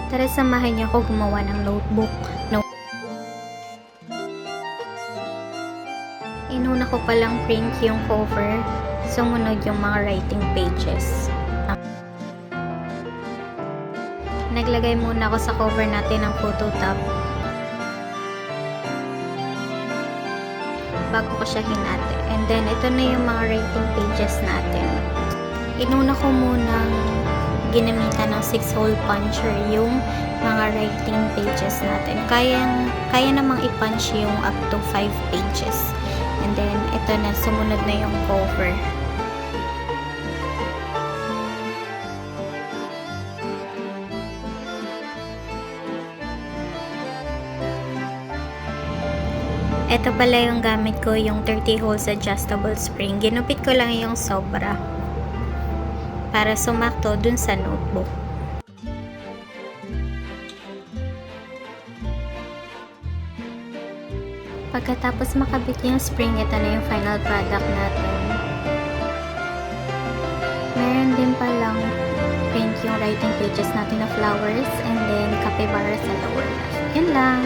Tara, samahan niyo ako gumawa ng notebook. Inuna ko palang print yung cover, sumunod yung mga writing pages. Naglagay muna ako sa cover natin ng photo tab bago ko siya hinati. And then, ito na yung mga writing pages natin. Inuna ko munang ginamitan ng 6-hole puncher yung mga writing pages natin. Kaya namang i-punch yung up to 5 pages. And then, ito na, sumunod na yung cover. Ito pala yung gamit ko, yung 30 holes adjustable spring. Ginupit ko lang yung sobra para sumakto dun sa notebook. Pagkatapos makabit yung spring, ito na yung final product natin. Meron din palang print yung writing pages natin na flowers and then capybara sa lower left. Yun lang!